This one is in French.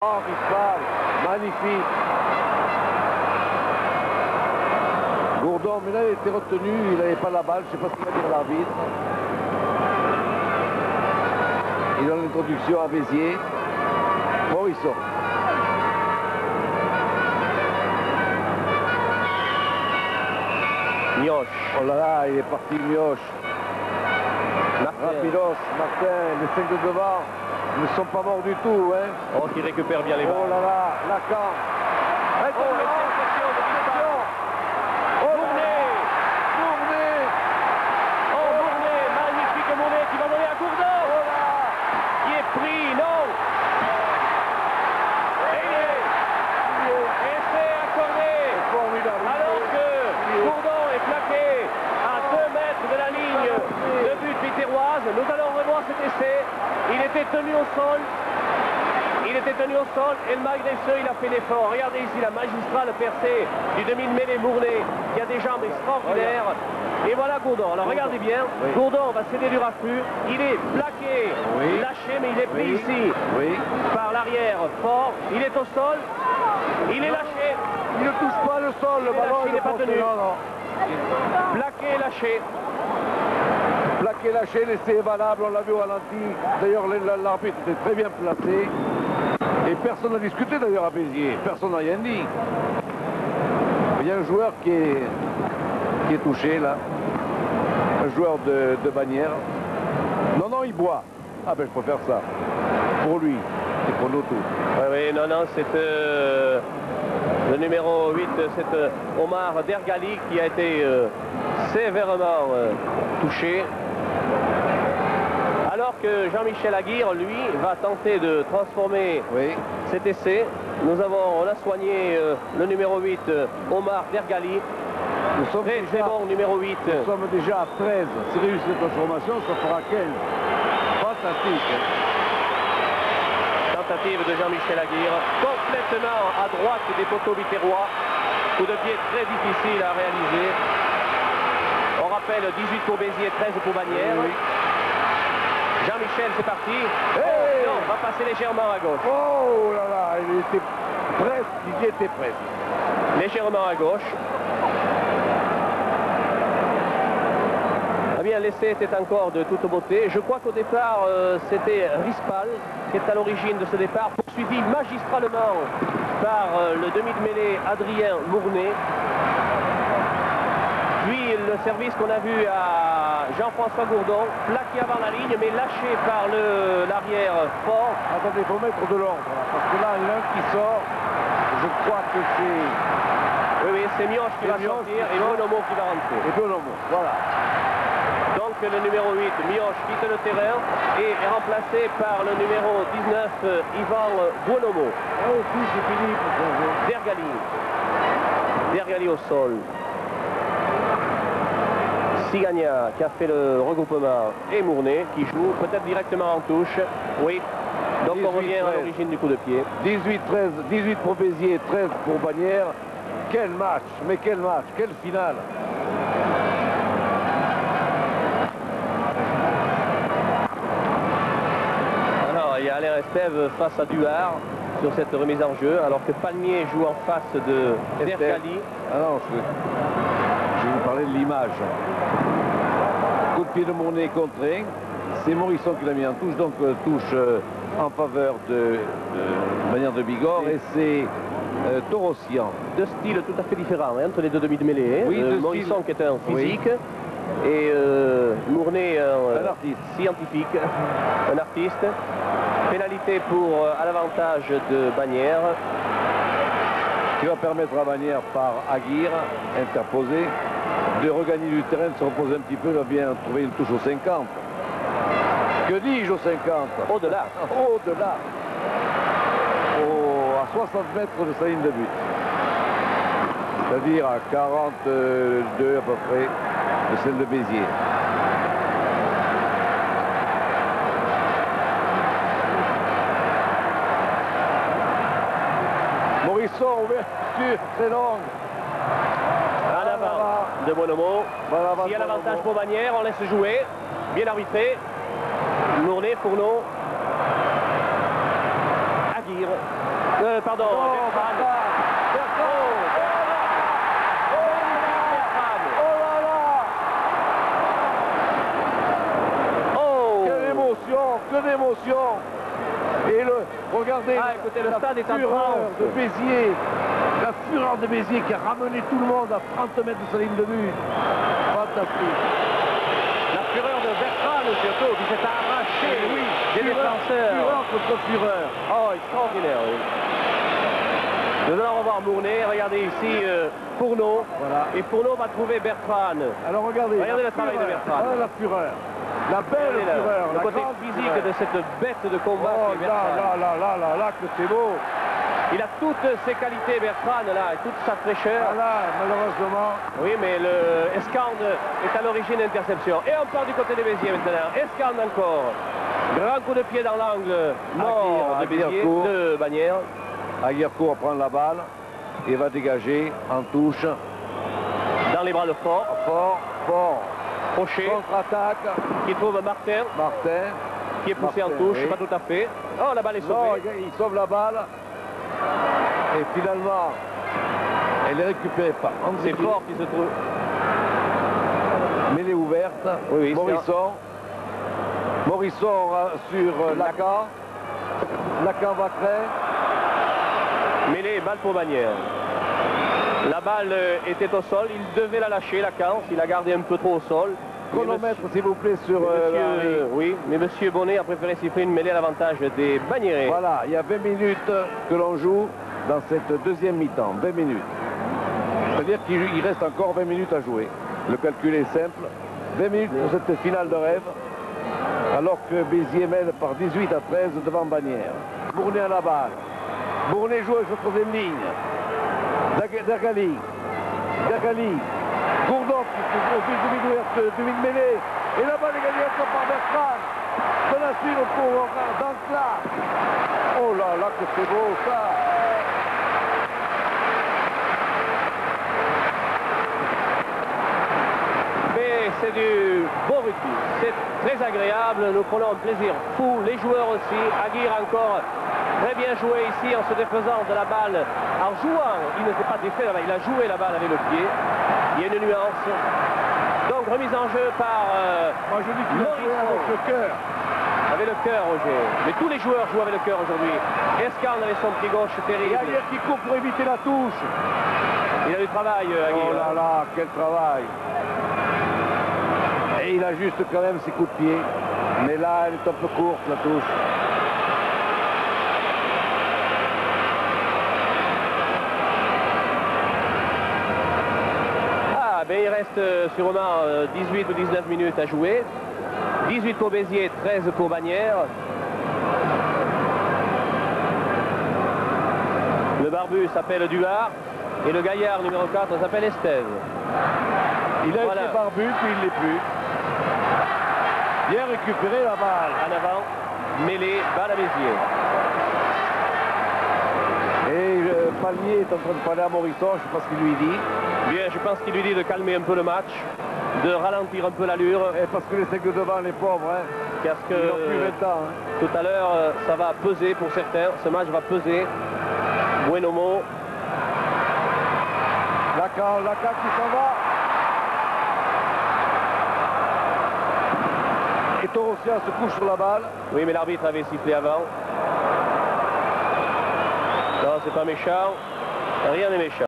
Oh, Rispal, magnifique. Gourdon, mais là il était retenu, il n'avait pas la balle, je ne sais pas ce qu'il va dire l'arbitre. Il donne l'introduction à Béziers. Morisson. Mioche. Oh là là, il est parti Mioche. Rapidos, Martin, les 5 de devant ne sont pas morts du tout. Hein. Oh, qui récupère bien les balles. Oh là là, Lacan. Oh, l'interception de Rispal. Mournet. Oh, Mournet, magnifique Mournet qui va donner à Gourdon. Oh là. Qui est pris, non. Et c'est accordé. Formidable. Alors que Gourdon est plaqué à 2 mètres de la ligne de but biterroise. Nous allons revoir cet essai. Il était tenu au sol. Et malgré ce, il a fait l'effort. Regardez ici la magistrale percée du demi de mêlée Mournet qui a des jambes extraordinaires. Et voilà Gourdon. Alors regardez bien. Oui. Gourdon va céder du raffut. Il est plaqué, Oui. lâché, mais il est pris Oui. ici Oui. par l'arrière fort. Il est au sol. Il est lâché. Il ne touche pas le sol, le ballon. Il n'est pas tenu. Non. Plaqué, lâché. Plaqué, lâché, l'essai est valable, on l'a vu au ralenti. D'ailleurs, l'arbitre était très bien placé. Et personne n'a discuté d'ailleurs à Béziers. Personne n'a rien dit. Il y a un joueur qui est touché là. Un joueur de Bagnères. Non, il boit. Ah ben je préfère ça. Pour lui. Et pour nous tous. Oui, non, c'est le numéro 8, c'est Omar Dergali qui a été sévèrement touché. Alors que Jean-Michel Aguirre, lui, va tenter de transformer cet essai. On a soigné le numéro 8, Omar Dergali. Nous sommes Très bon numéro 8. Nous sommes déjà à 13. Si réussit cette transformation, ça fera 15. Fantastique. Tentative de Jean-Michel Aguirre, complètement à droite des poteaux biterrois. Coup de pied très difficile à réaliser. On rappelle 18 pour Béziers, 13 pour Bagnères. Oui. Jean-Michel, c'est parti. Hey, Non, va passer légèrement à gauche. oh là là, il était presque, il y était presque. Légèrement à gauche. Eh bien, l'essai était encore de toute beauté. Je crois qu'au départ, c'était Rispal qui est à l'origine de ce départ, poursuivi magistralement par le demi de mêlée Adrien Mournet. Puis le service qu'on a vu à Jean-François Gourdon, plaqué avant la ligne, mais lâché par l'arrière fort. Attendez, il faut mettre de l'ordre, parce que là, l'un qui sort, je crois que c'est... Oui, c'est Mioche qui va sortir et Bonomo qui va rentrer. Et Bonomo, voilà. Donc le numéro 8, Mioche, quitte le terrain et est remplacé par le numéro 19, Yvan Bonomo. Oh, si, c'est fini pour changer. Dergali au sol. Sigagna qui a fait le regroupement et Mournet qui joue peut-être directement en touche. Oui. Donc 18, on revient à l'origine du coup de pied. 18-13, 18 pour Béziers, 13 pour Bagnères. Quel match, mais quel match, quelle finale. Alors il y a Alain Estève face à Duhard sur cette remise en jeu, alors que Palmier joue en face de Dergali. Ah non, je vais vous parler de l'image. Coup de pied de Mournet contré. C'est Morisson qui l'a mis en touche, donc touche en faveur de Bagnères de Bigorre. Et c'est Torossian. Deux styles tout à fait différents hein, entre les deux demi de mêlée. Oui, Morisson qui est un physique et Mournet un artiste scientifique, un artiste. Pénalité pour à l'avantage de Bagnères. Qui va permettre à Bagnères par Aguirre, interposé, de regagner du terrain, de se reposer un petit peu, va bien trouver une touche au 50. Que dis-je au 50? Au-delà. Au-delà. À 60 mètres de sa ligne de but. C'est-à-dire à 42 à peu près de celle de Béziers. Morisson, ouverture très longue. En avant de Bonomo. Il y a l'avantage pour Bagnères, on laisse jouer. Bien arbitré. Mournet pour nous. Aguirre. pardon, Oh, Bertrand. Bertrand. Oh là là. Oh, Quelle émotion, que d'émotion. Et regardez, Ah, écoutez, le la stade est en fureur transe. de Béziers. La fureur de Béziers qui a ramené tout le monde à 30 mètres de sa ligne de but. Fantastique. La fureur de Bertrand, surtout, qui s'est arraché des défenseurs. Fureur contre fureur. Oh, extraordinaire, oui. Nous allons revoir Mournet. Regardez ici Fourneau. Voilà. Et Fourneau va trouver Bertrand. Alors regardez Le travail de Bertrand. Voilà la fureur. La belle Regardez fureur. le la côté grande physique fureur. de cette bête de combat. Oh qui est Bertrand. là, que c'est beau. Il a toutes ses qualités, Bertrand, là, et toute sa fraîcheur. Voilà, malheureusement. Oui, mais le Escande est à l'origine d'interception. Et on part du côté de Béziers maintenant. Escande encore. Grand coup de pied dans l'angle mort de Béziers, de Bagnères. Aguirre-Court prend la balle et va dégager en touche. Dans les bras de Fort. Fort. Crochet. Contre-attaque. Qui trouve Martin. Qui est poussé en touche, oui. pas tout à fait. Oh, la balle est Non, sauvée. il sauve la balle. Et finalement, elle est récupérée par C'est Fort qui se trouve. Mêlée ouverte. Oui, Morisson. Morisson sur Lacan. Lacan va créer. Mêlée, balle pour Bagnères. La balle était au sol, il devait la lâcher, Lacan, s'il a gardé un peu trop au sol. Chronomètre, s'il vous plaît, sur oui, mais M. Bonnet a préféré siffler une mêlée à l'avantage des Bagnérés. Voilà, il y a 20 minutes que l'on joue dans cette deuxième mi-temps. 20 minutes. C'est-à-dire qu'il reste encore 20 minutes à jouer. Le calcul est simple. 20 minutes pour cette finale de rêve. Alors que Béziers mène par 18 à 13 devant Bagnères. Bournet à la balle. Bournet joue sur la troisième ligne. Dergali. Gourdon qui se au demi-mêlée. Et la balle est gagnée par Bertrand. De la suite pour Dancla. Oh là là, que c'est beau ça. Mais c'est du beau rugby. C'est très agréable. Nous prenons un plaisir fou. Les joueurs aussi. Aguirre encore très bien joué ici en se défaisant de la balle. En jouant, il ne s'est pas défait, il a joué la balle avec le pied. Il y a une nuance. Donc remise en jeu par Moi je dis qu'il a joué avec le cœur. Avec le cœur, Roger. Mais tous les joueurs jouent avec le cœur aujourd'hui. Escande avec son pied gauche terrible. Et Aguirre qui court pour éviter la touche. Il a du travail, Aguirre. Oh là là, quel travail. Et il ajuste quand même ses coups de pied. Mais là, elle est un peu courte, la touche. Mais il reste sûrement 18 ou 19 minutes à jouer. 18 pour Béziers, 13 pour Bagnères. Le barbu s'appelle Duhart et le gaillard numéro 4 s'appelle Estève. Il a été barbu, puis il ne l'est plus. Bien récupéré la balle. En avant, mêlée, balle à Béziers. Et Palmier est en train de parler à Morisson, je ne sais pas ce qu'il lui dit. Bien, je pense qu'il lui dit de calmer un peu le match, de ralentir un peu l'allure. Et parce que les 5 de devant, les pauvres, hein, parce que ils n'ont plus 20 ans. Hein. Tout à l'heure, ça va peser pour certains. Ce match va peser. Buenomo. Lacan qui s'en va. Et Torossian se couche sur la balle. Oui, mais l'arbitre avait sifflé avant. Non, c'est pas méchant. Rien n'est méchant.